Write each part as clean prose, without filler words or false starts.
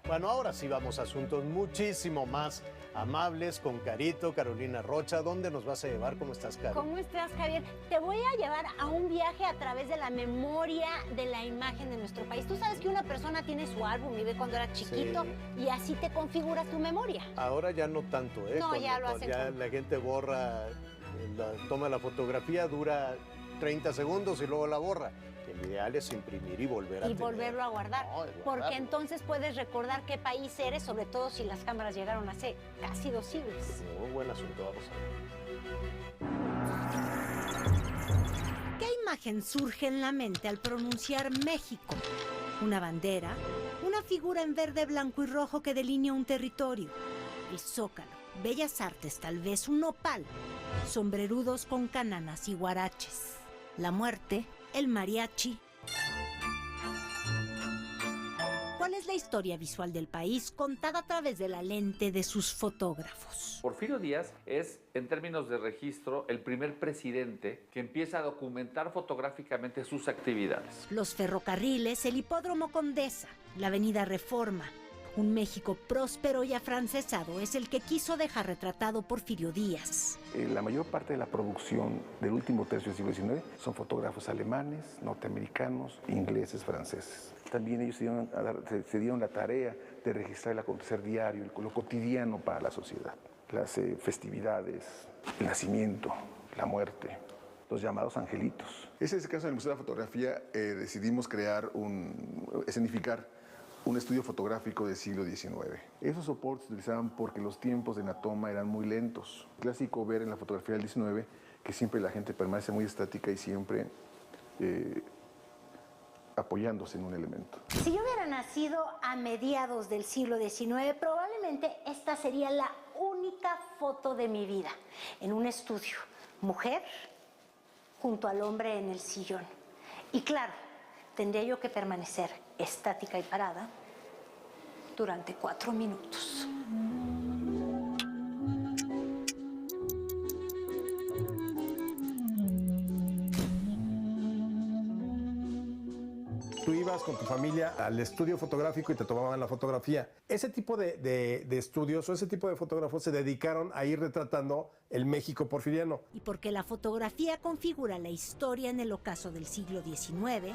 Bueno, ahora sí vamos a asuntos muchísimo más amables con Carito, Carolina Rocha. ¿Dónde nos vas a llevar? ¿Cómo estás, Caro? ¿Cómo estás, Javier? Te voy a llevar a un viaje a través de la memoria de la imagen de nuestro país. Tú sabes que una persona tiene su álbum y ve cuando era chiquito, sí, y así te configuras tu memoria. Ahora ya no tanto, ¿eh? No, ya lo hacen. Ya la gente borra, toma la fotografía, dura 30 segundos y luego la borra. El ideal es imprimir y volver a tener. Volverlo a guardar. No, porque entonces puedes recordar qué país eres, sobre todo si las cámaras llegaron hace casi 2 siglos. Muy buen asunto, vamos a ver. ¿Qué imagen surge en la mente al pronunciar México? ¿Una bandera? ¿Una figura en verde, blanco y rojo que delinea un territorio? El Zócalo, Bellas Artes, tal vez un nopal, sombrerudos con cananas y guaraches. La muerte, el mariachi. ¿Cuál es la historia visual del país contada a través de la lente de sus fotógrafos? Porfirio Díaz es, en términos de registro, el primer presidente que empieza a documentar fotográficamente sus actividades. Los ferrocarriles, el hipódromo Condesa, la avenida Reforma. Un México próspero y afrancesado es el que quiso dejar retratado Porfirio Díaz. La mayor parte de la producción del último tercio del siglo XIX son fotógrafos alemanes, norteamericanos, ingleses, franceses. También ellos se dieron la tarea de registrar el acontecer diario, lo cotidiano para la sociedad. Las festividades, el nacimiento, la muerte, los llamados angelitos. Ese es el caso del Museo de la Fotografía. Decidimos escenificar un estudio fotográfico del siglo XIX. Esos soportes se utilizaban porque los tiempos de la toma eran muy lentos. Es clásico ver en la fotografía del XIX que siempre la gente permanece muy estática y siempre apoyándose en un elemento. Si yo hubiera nacido a mediados del siglo XIX, probablemente esta sería la única foto de mi vida. En un estudio, mujer junto al hombre en el sillón. Y claro, tendría yo que permanecer estática y parada durante 4 minutos. Tú ibas con tu familia al estudio fotográfico y te tomaban la fotografía. Ese tipo de estudios o ese tipo de fotógrafos se dedicaron a ir retratando el México porfiriano. Y porque la fotografía configura la historia en el ocaso del siglo XIX,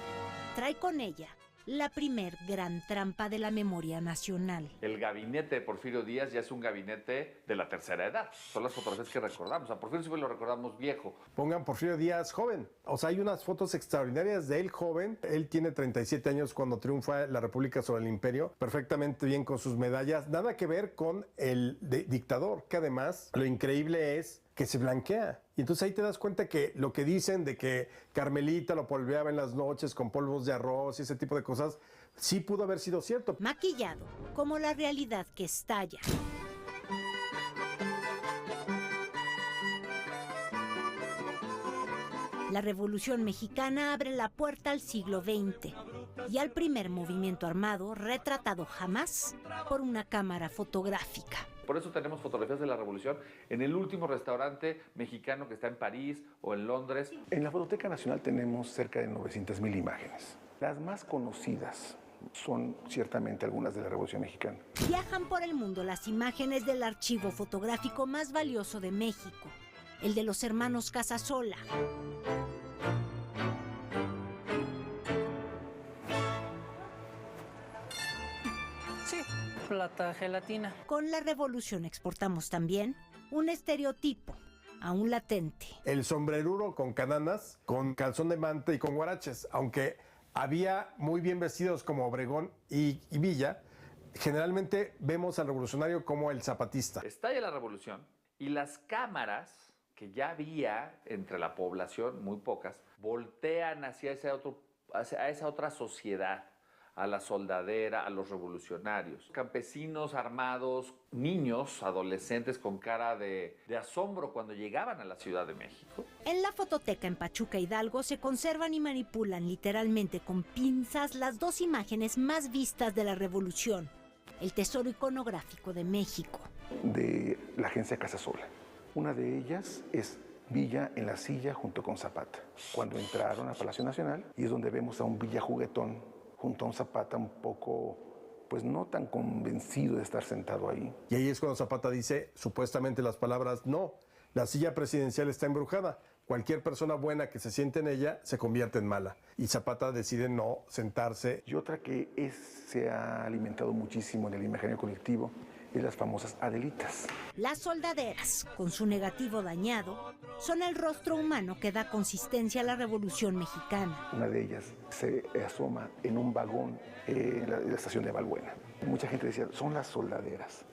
trae con ella la primer gran trampa de la memoria nacional. El gabinete de Porfirio Díaz ya es un gabinete de la tercera edad. Son las fotografías que recordamos. A Porfirio siempre lo recordamos viejo. Pongan Porfirio Díaz joven. O sea, hay unas fotos extraordinarias de él joven. Él tiene 37 años cuando triunfa la República sobre el Imperio. Perfectamente bien con sus medallas. Nada que ver con el dictador, que además lo increíble es que se blanquea. Y entonces ahí te das cuenta que lo que dicen de que Carmelita lo polveaba en las noches con polvos de arroz y ese tipo de cosas, sí pudo haber sido cierto. Maquillado, como la realidad que estalla. La Revolución Mexicana abre la puerta al siglo XX y al primer movimiento armado retratado jamás por una cámara fotográfica. Por eso tenemos fotografías de la Revolución en el último restaurante mexicano que está en París o en Londres. En la Fototeca Nacional tenemos cerca de 900,000 imágenes. Las más conocidas son ciertamente algunas de la Revolución Mexicana. Viajan por el mundo las imágenes del archivo fotográfico más valioso de México, el de los hermanos Casasola. Plata gelatina. Con la Revolución exportamos también un estereotipo, aún latente. El sombreruro con cananas, con calzón de manta y con guaraches, aunque había muy bien vestidos como Obregón y Villa, generalmente vemos al revolucionario como el zapatista. Estalla la Revolución y las cámaras que ya había entre la población, muy pocas, voltean hacia esa otra sociedad, a la soldadera, a los revolucionarios. Campesinos armados, niños, adolescentes con cara de asombro cuando llegaban a la Ciudad de México. En la fototeca en Pachuca, Hidalgo, se conservan y manipulan literalmente con pinzas las 2 imágenes más vistas de la Revolución. El tesoro iconográfico de México. De la agencia Casasola. Una de ellas es Villa en la silla junto con Zapata. Cuando entraron a Palacio Nacional, y es donde vemos a un Villa juguetón junto a un Zapata un poco pues no tan convencido de estar sentado ahí. Y ahí es cuando Zapata dice supuestamente las palabras: no, la silla presidencial está embrujada. Cualquier persona buena que se siente en ella se convierte en mala. Y Zapata decide no sentarse. Y otra que se ha alimentado muchísimo en el imaginario colectivo es las famosas Adelitas. Las soldaderas, con su negativo dañado, son el rostro humano que da consistencia a la Revolución Mexicana. Una de ellas se asoma en un vagón en la estación de Balbuena. Mucha gente decía, son las soldaderas.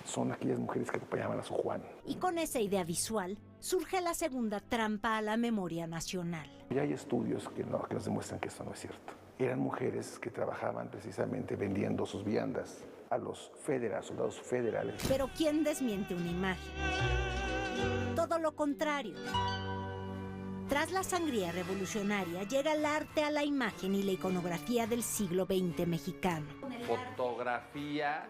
Son aquellas mujeres que acompañaban a su Juan. Y con esa idea visual surge la segunda trampa a la memoria nacional. Y hay estudios que nos demuestran que esto no es cierto. Eran mujeres que trabajaban precisamente vendiendo sus viandas a los soldados federales. Pero ¿quién desmiente una imagen? Todo lo contrario. Tras la sangría revolucionaria llega el arte a la imagen y la iconografía del siglo XX mexicano. Fotografía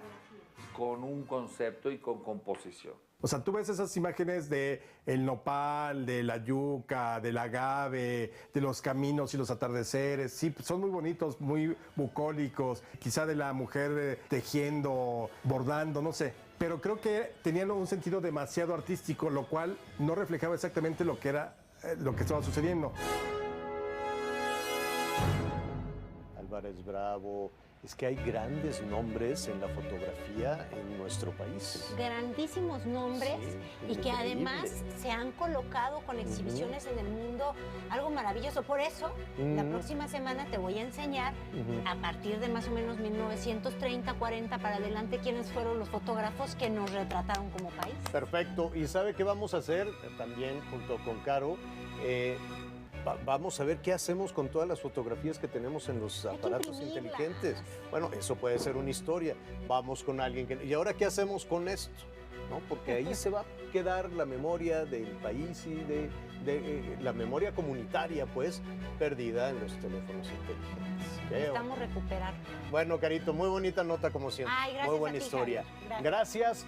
con un concepto y con composición. O sea, tú ves esas imágenes de el nopal, de la yuca, del agave, de los caminos y los atardeceres. Sí, son muy bonitos, muy bucólicos. Quizá de la mujer tejiendo, bordando, no sé. Pero creo que tenían un sentido demasiado artístico, lo cual no reflejaba exactamente lo que era, lo que estaba sucediendo. Álvarez Bravo. Es que hay grandes nombres en la fotografía en nuestro país. Grandísimos nombres Sí, y que increíble. además se han colocado con exhibiciones en el mundo, algo maravilloso. Por eso, la próxima semana te voy a enseñar a partir de más o menos 1930, 40 para adelante quiénes fueron los fotógrafos que nos retrataron como país. Perfecto. ¿Y sabe qué vamos a hacer? También junto con Caro. Vamos a ver qué hacemos con todas las fotografías que tenemos en los Hay que aparatos imprimirlas. inteligentes. Bueno, eso puede ser una historia. Vamos con alguien que... ¿Y ahora qué hacemos con esto? ¿No? Porque ahí se va a quedar la memoria del país y de la memoria comunitaria, pues, perdida en los teléfonos inteligentes. Necesitamos recuperar. Bueno, Carito, muy bonita nota como siempre. Ay, gracias muy buena a ti, historia. Javi. Gracias. Gracias.